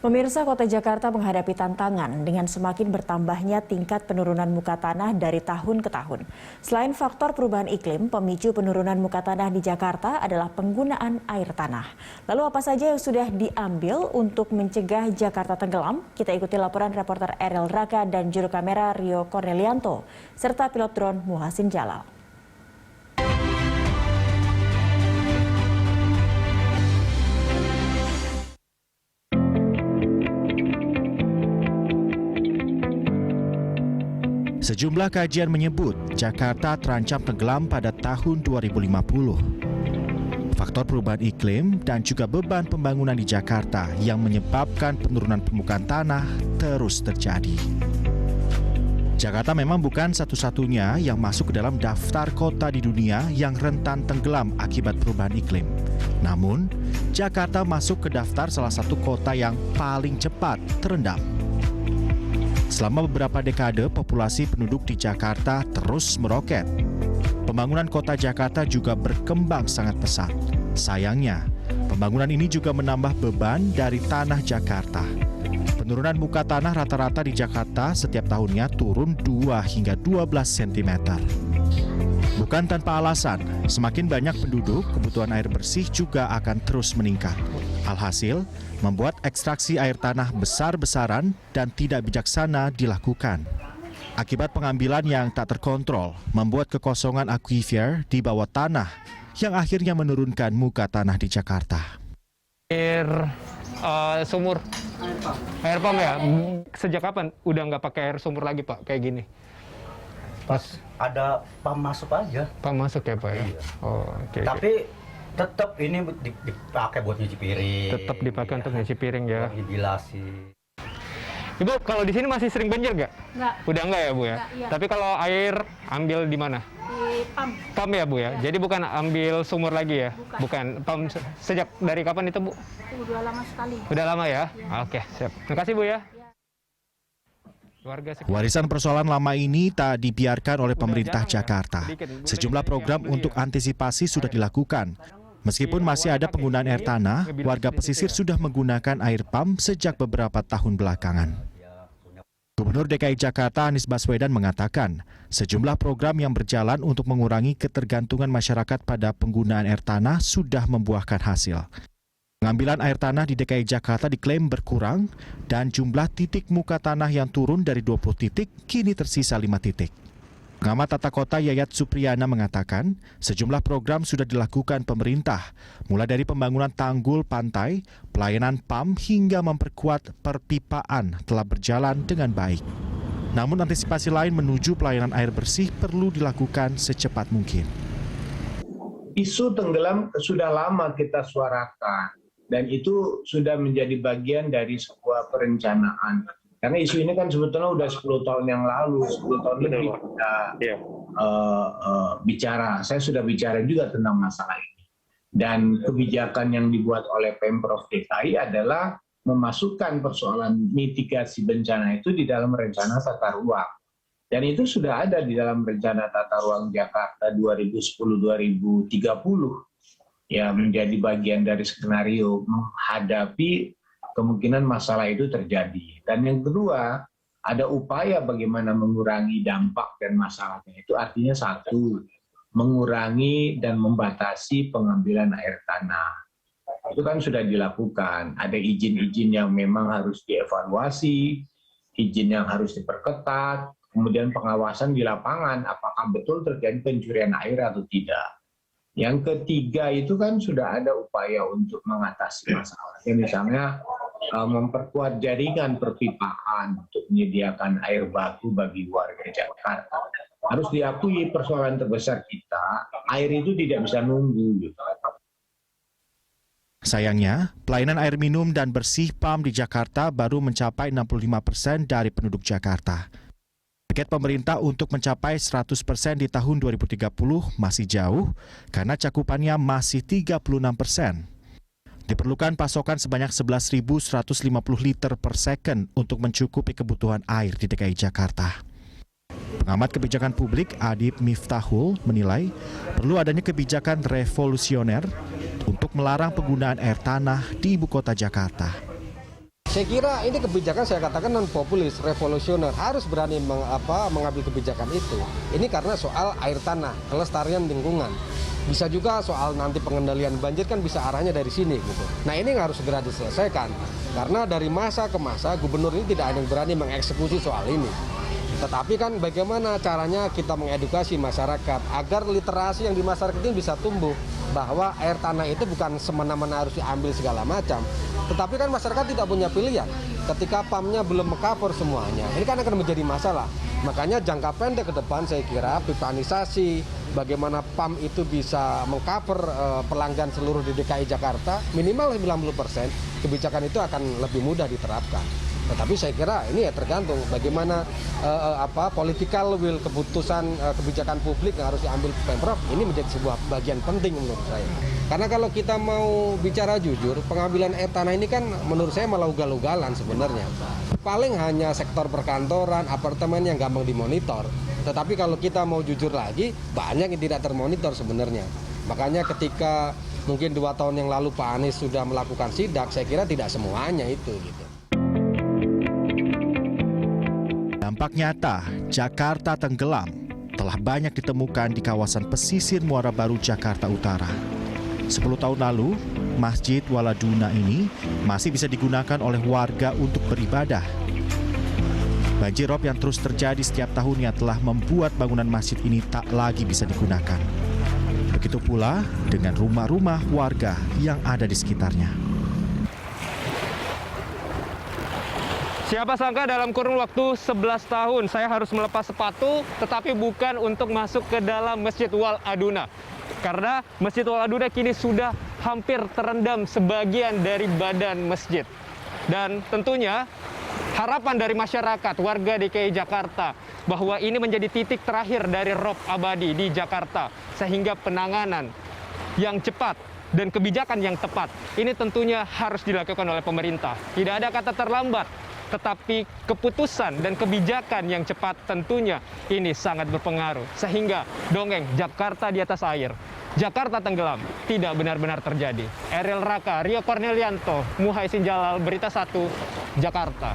Pemirsa, Kota Jakarta menghadapi tantangan dengan semakin bertambahnya tingkat penurunan muka tanah dari tahun ke tahun. Selain faktor perubahan iklim, pemicu penurunan muka tanah di Jakarta adalah penggunaan air tanah. Lalu apa saja yang sudah diambil untuk mencegah Jakarta tenggelam? Kita ikuti laporan reporter Erel Raka dan juru kamera Rio Cornelianto, serta pilot drone Muhasin Jalal. Sejumlah kajian menyebut Jakarta terancam tenggelam pada tahun 2050. Faktor perubahan iklim dan juga beban pembangunan di Jakarta yang menyebabkan penurunan permukaan tanah terus terjadi. Jakarta memang bukan satu-satunya yang masuk ke dalam daftar kota di dunia yang rentan tenggelam akibat perubahan iklim. Namun, Jakarta masuk ke daftar salah satu kota yang paling cepat terendam. Selama beberapa dekade, populasi penduduk di Jakarta terus meroket. Pembangunan kota Jakarta juga berkembang sangat pesat. Sayangnya, pembangunan ini juga menambah beban dari tanah Jakarta. Penurunan muka tanah rata-rata di Jakarta setiap tahunnya turun 2 hingga 12 cm. Bukan tanpa alasan, semakin banyak penduduk, kebutuhan air bersih juga akan terus meningkat. Alhasil, membuat ekstraksi air tanah besar-besaran dan tidak bijaksana dilakukan. Akibat pengambilan yang tak terkontrol, membuat kekosongan akuifer di bawah tanah yang akhirnya menurunkan muka tanah di Jakarta. Air sumur, air pump ya. Sejak kapan udah nggak pakai air sumur lagi, Pak? Kayak gini. Pas ada pam masuk aja. Pam masuk ya, Pak? Ya? Iya. Oh, oke. Tapi tetap ini dipakai buat nyuci piring. Tetap dipakai untuk nyuci piring ya. Dilasi. Ibu, kalau di sini masih sering banjir nggak? Nggak. Udah nggak ya, Bu ya? Nggak, iya. Tapi kalau air ambil di mana? Di pam. Pam ya, Bu ya? Ya. Jadi bukan ambil sumur lagi ya? Bukan. Pam sejak dari kapan itu, Bu? Udah lama sekali. Udah lama ya? Ya. Oke, siap. Terima kasih, Bu ya. Warisan persoalan lama ini tak dibiarkan oleh pemerintah Jakarta. Sejumlah program untuk antisipasi sudah dilakukan. Meskipun masih ada penggunaan air tanah, warga pesisir sudah menggunakan air pump sejak beberapa tahun belakangan. Gubernur DKI Jakarta Anies Baswedan mengatakan, sejumlah program yang berjalan untuk mengurangi ketergantungan masyarakat pada penggunaan air tanah sudah membuahkan hasil. Pengambilan air tanah di DKI Jakarta diklaim berkurang dan jumlah titik muka tanah yang turun dari 20 titik kini tersisa 5 titik. Pengamat tata kota Yayat Supriyana mengatakan sejumlah program sudah dilakukan pemerintah, mulai dari pembangunan tanggul pantai, pelayanan PAM hingga memperkuat perpipaan telah berjalan dengan baik. Namun antisipasi lain menuju pelayanan air bersih perlu dilakukan secepat mungkin. Isu tenggelam sudah lama kita suarakan. Dan itu sudah menjadi bagian dari sebuah perencanaan. Karena isu ini kan sebetulnya udah 10 tahun yang lalu, 10 tahun lebih kita bicara. Saya sudah bicara juga tentang masalah ini. Dan kebijakan yang dibuat oleh Pemprov DKI adalah memasukkan persoalan mitigasi bencana itu di dalam rencana tata ruang. Dan itu sudah ada di dalam rencana tata ruang Jakarta 2010-2030. Ya, menjadi bagian dari skenario menghadapi kemungkinan masalah itu terjadi. Dan yang kedua, ada upaya bagaimana mengurangi dampak dan masalahnya. Itu artinya satu, mengurangi dan membatasi pengambilan air tanah. Itu kan sudah dilakukan. Ada izin-izin yang memang harus dievaluasi, izin yang harus diperketat, kemudian pengawasan di lapangan, apakah betul terjadi pencurian air atau tidak. Yang ketiga itu kan sudah ada upaya untuk mengatasi masalahnya, misalnya memperkuat jaringan perpipaan untuk menyediakan air baku bagi warga Jakarta. Harus diakui persoalan terbesar kita, air itu tidak bisa nunggu. Gitu. Sayangnya, pelayanan air minum dan bersih PAM di Jakarta baru mencapai 65% dari penduduk Jakarta. Target pemerintah untuk mencapai 100% di tahun 2030 masih jauh karena cakupannya masih 36%. Diperlukan pasokan sebanyak 11.150 liter per second untuk mencukupi kebutuhan air di DKI Jakarta. Pengamat kebijakan publik Adib Miftahul menilai perlu adanya kebijakan revolusioner untuk melarang penggunaan air tanah di ibu kota Jakarta. Saya kira ini kebijakan saya katakan non populis, revolusioner, harus berani mengambil kebijakan itu. Ini karena soal air tanah, kelestarian lingkungan. Bisa juga soal nanti pengendalian banjir kan bisa arahnya dari sini gitu. Nah ini harus segera diselesaikan karena dari masa ke masa gubernur ini tidak ada yang berani mengeksekusi soal ini. Tetapi kan bagaimana caranya kita mengedukasi masyarakat agar literasi yang di masyarakat ini bisa tumbuh bahwa air tanah itu bukan semena-mena harus diambil segala macam. Tetapi kan masyarakat tidak punya pilihan ketika PAM-nya belum meng-cover semuanya. Ini kan akan menjadi masalah. Makanya jangka pendek ke depan saya kira pipanisasi, bagaimana PAM itu bisa meng-cover pelanggan seluruh di DKI Jakarta minimal 90%, kebijakan itu akan lebih mudah diterapkan. Tetapi saya kira ini ya tergantung bagaimana political will, keputusan kebijakan publik yang harus diambil Pemprov ini menjadi sebuah bagian penting menurut saya. Karena kalau kita mau bicara jujur, pengambilan air tanah ini kan menurut saya malah ugal-ugalan sebenarnya. Paling hanya sektor perkantoran, apartemen yang gampang dimonitor. Tetapi kalau kita mau jujur lagi, banyak yang tidak termonitor sebenarnya. Makanya ketika mungkin 2 tahun yang lalu Pak Anies sudah melakukan sidak, saya kira tidak semuanya itu gitu. Dampak nyata, Jakarta tenggelam telah banyak ditemukan di kawasan pesisir Muara Baru, Jakarta Utara. 10 tahun lalu, Masjid Waladuna ini masih bisa digunakan oleh warga untuk beribadah. Banjir rob yang terus terjadi setiap tahunnya telah membuat bangunan masjid ini tak lagi bisa digunakan. Begitu pula dengan rumah-rumah warga yang ada di sekitarnya. Siapa sangka dalam kurun waktu 11 tahun saya harus melepas sepatu, tetapi bukan untuk masuk ke dalam Masjid Wal Aduna. Karena Masjid Wal Aduna kini sudah hampir terendam sebagian dari badan masjid. Dan tentunya harapan dari masyarakat, warga DKI Jakarta, bahwa ini menjadi titik terakhir dari rob abadi di Jakarta. Sehingga penanganan yang cepat dan kebijakan yang tepat, ini tentunya harus dilakukan oleh pemerintah. Tidak ada kata terlambat, tetapi keputusan dan kebijakan yang cepat tentunya ini sangat berpengaruh. Sehingga dongeng Jakarta di atas air, Jakarta tenggelam tidak benar-benar terjadi. Ariel Raka, Rio Cornelianto, Muhaisin Jalal, Berita 1, Jakarta.